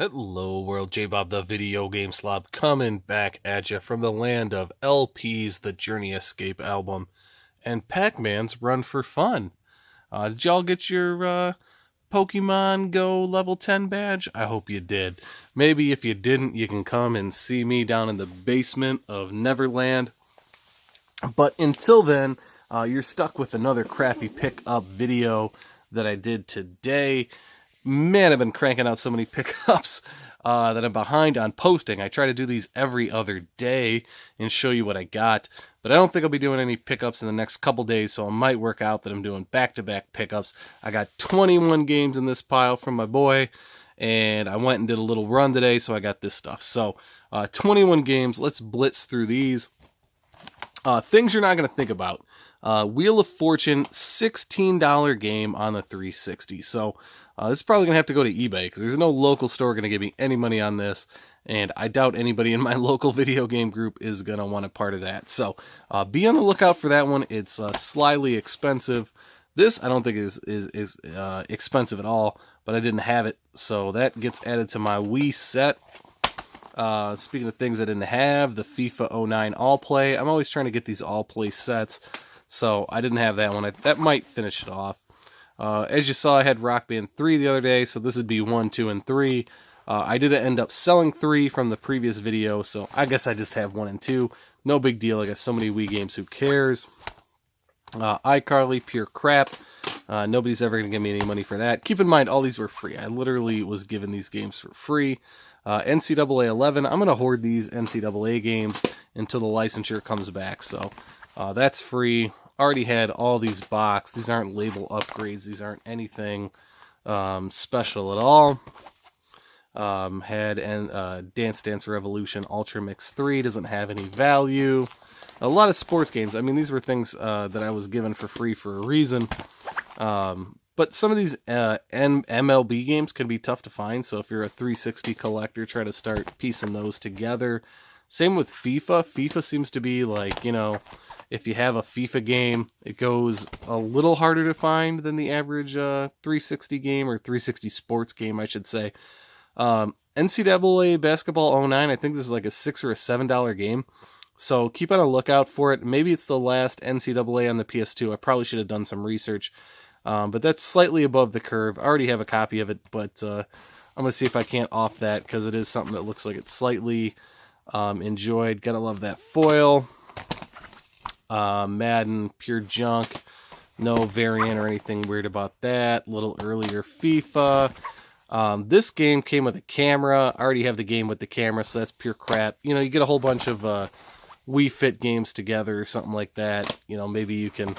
Hello world, J-Bob the Video Game Slob coming back at you from the land of LP's The Journey Escape album and Pac-Man's Run for Fun. Did y'all get your Pokemon Go level 10 badge? I hope you did. Maybe if you didn't, you can come and see me down in the basement of Neverland. But until then, you're stuck with another crappy pickup video that I did today. Man, I've been cranking out so many pickups that I'm behind on posting. I try to do these every other day and show you what I got, but I don't think I'll be doing any pickups in the next couple days, so it might work out that I'm doing back-to-back pickups. I got 21 games in this pile from my boy, and I went and did a little run today, so I got this stuff. So 21 games. Let's blitz through these. Things you're not going to think about. Wheel of Fortune, $16 game on the 360. So this is probably going to have to go to eBay because there's no local store going to give me any money on this. And I doubt anybody in my local video game group is going to want a part of that. So be on the lookout for that one. It's slyly expensive. This I don't think is expensive at all, but I didn't have it. So that gets added to my Wii set. Speaking of things I didn't have, the FIFA 09 All Play. I'm always trying to get these All Play sets. So I didn't have that one. That might finish it off. As you saw, I had Rock Band 3 the other day, so this would be 1, 2, and 3. I did end up selling 3 from the previous video, so I guess I just have 1 and 2. No big deal. I got so many Wii games, who cares? iCarly, pure crap. Nobody's ever going to give me any money for that. Keep in mind, all these were free. I literally was given these games for free. NCAA 11, I'm going to hoard these NCAA games until the licensure comes back, so that's free. Already had all these boxed. These aren't label upgrades. These aren't anything special at all. Had Dance Dance Revolution Ultra Mix 3. Doesn't have any value. A lot of sports games. I mean, these were things that I was given for free for a reason. But some of these MLB games can be tough to find. So if you're a 360 collector, try to start piecing those together. Same with FIFA. FIFA seems to be like, if you have a FIFA game, it goes a little harder to find than the average 360 game, or 360 sports game, I should say. NCAA Basketball 09, I think this is like a $6 or a $7 game. So keep on a lookout for it. Maybe it's the last NCAA on the PS2. I probably should have done some research. But that's slightly above the curve. I already have a copy of it, but I'm going to see if I can't off that, because it is something that looks like it's slightly enjoyed. Gotta love that foil. Madden, pure junk. No variant or anything weird about that. A little earlier FIFA. This game came with a camera. I already have the game with the camera, so that's pure crap. You get a whole bunch of Wii Fit games together or something like that. Maybe you can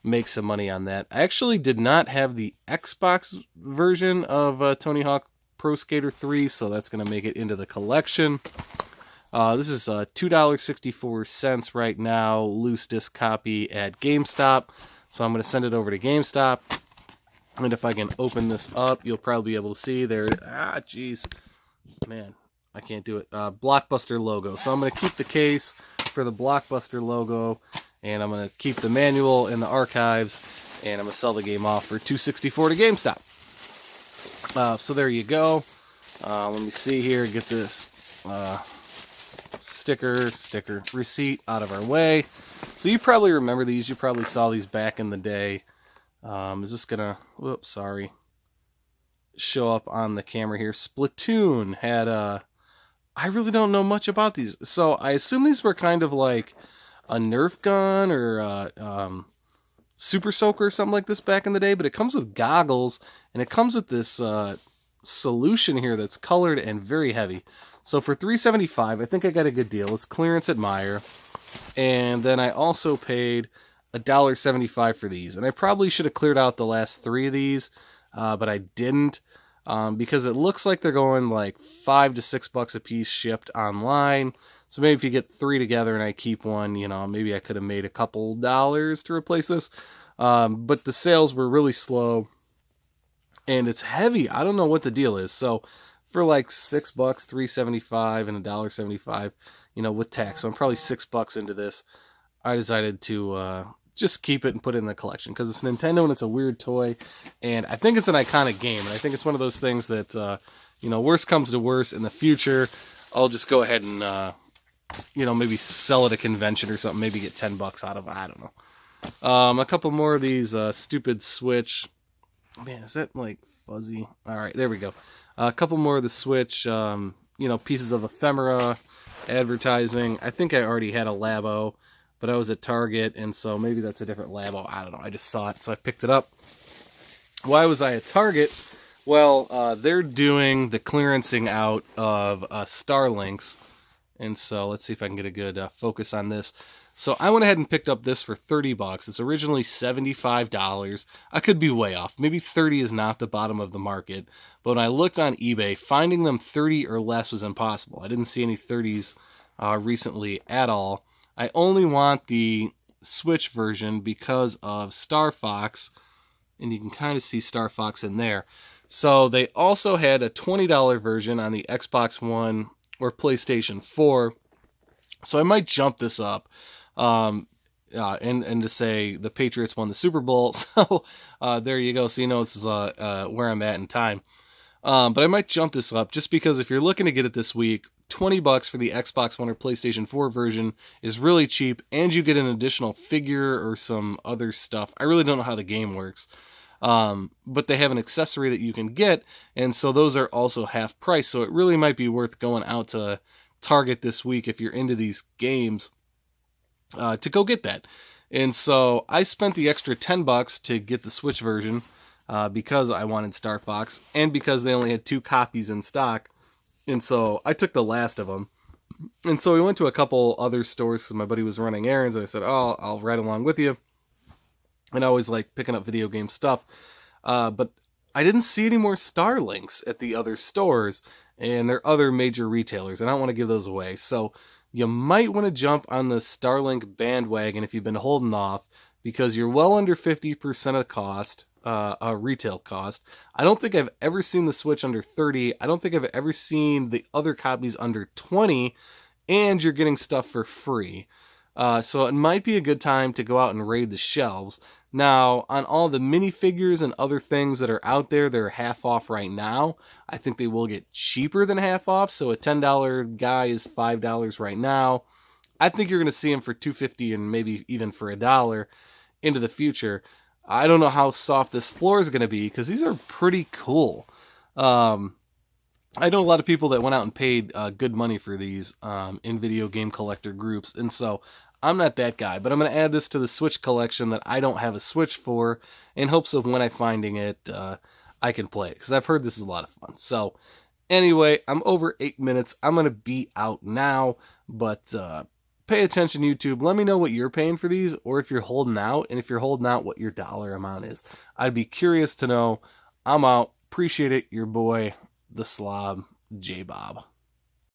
make some money on that. I actually did not have the Xbox version of Tony Hawk Pro Skater 3, so that's going to make it into the collection. This is $2.64 right now, loose disc copy at GameStop. So I'm going to send it over to GameStop. And if I can open this up, you'll probably be able to see there. Jeez. Man, I can't do it. Blockbuster logo. So I'm going to keep the case for the Blockbuster logo. And I'm going to keep the manual in the archives. And I'm going to sell the game off for $2.64 to GameStop. So there you go. Let me see here. Get this sticker receipt out of our way. So you probably remember these. You probably saw these back in the day. Is this gonna, whoops, sorry, show up on the camera here? Splatoon had I really don't know much about these. So I assume these were kind of like a Nerf gun or Super Soaker or something like this back in the day, but it comes with goggles, and it comes with this solution here that's colored and very heavy. So for $3.75, I think I got a good deal. It's clearance at Meijer. And then I also paid $1.75 for these. And I probably should have cleared out the last 3 of these, but I didn't, because it looks like they're going like $5 to $6 a piece shipped online. So maybe if you get 3 together and I keep one, maybe I could have made a couple dollars to replace this. But the sales were really slow, and it's heavy. I don't know what the deal is. So for like $6, $3.75 and $1.75, with tax. So I'm probably $6 into this. I decided to just keep it and put it in the collection because it's Nintendo and it's a weird toy, and I think it's an iconic game, and I think it's one of those things that worst comes to worst, in the future, I'll just go ahead and, maybe sell at a convention or something, maybe get $10 out of it. I don't know. A couple more of these stupid Switch. Man, is that like fuzzy? All right, there we go. A couple more of the Switch, pieces of ephemera, advertising. I think I already had a Labo, but I was at Target, and so maybe that's a different Labo. I don't know. I just saw it, so I picked it up. Why was I at Target? Well, they're doing the clearancing out of Starlinks, and so let's see if I can get a good focus on this. So I went ahead and picked up this for $30. It's originally $75. I could be way off. Maybe 30 is not the bottom of the market. But when I looked on eBay, finding them 30 or less was impossible. I didn't see any 30s recently at all. I only want the Switch version because of Star Fox, and you can kind of see Star Fox in there. So they also had a $20 version on the Xbox One or PlayStation 4. So I might jump this up. And to say the Patriots won the Super Bowl. So there you go. So this is where I'm at in time. But I might jump this up just because if you're looking to get it this week, $20 for the Xbox One or PlayStation 4 version is really cheap, and you get an additional figure or some other stuff. I really don't know how the game works. But they have an accessory that you can get, and so those are also half price. So it really might be worth going out to Target this week if you're into these games. To go get that. And so I spent the extra $10 to get the Switch version because I wanted Star Fox and because they only had 2 copies in stock. And so I took the last of them. And so we went to a couple other stores because my buddy was running errands, and I said, I'll ride along with you. And I always like picking up video game stuff. But I didn't see any more Starlinks at the other stores, and there are other major retailers, and I don't want to give those away. So you might want to jump on the Starlink bandwagon if you've been holding off, because you're well under 50% of the cost, retail cost. I don't think I've ever seen the Switch under 30. I don't think I've ever seen the other copies under 20, and you're getting stuff for free. So it might be a good time to go out and raid the shelves. Now, on all the minifigures and other things that are out there, they're half off right now. I think they will get cheaper than half off. So a $10 guy is $5 right now. I think you're going to see them for $2.50 and maybe even for $1 into the future. I don't know how soft this floor is going to be because these are pretty cool. I know a lot of people that went out and paid good money for these in video game collector groups. And so I'm not that guy, but I'm going to add this to the Switch collection that I don't have a Switch for, in hopes of when I'm finding it, I can play it, because I've heard this is a lot of fun. So anyway, I'm over 8 minutes. I'm going to be out now, but pay attention, YouTube. Let me know what you're paying for these, or if you're holding out, and if you're holding out, what your dollar amount is. I'd be curious to know. I'm out. Appreciate it. Your boy, the Slob, J-Bob.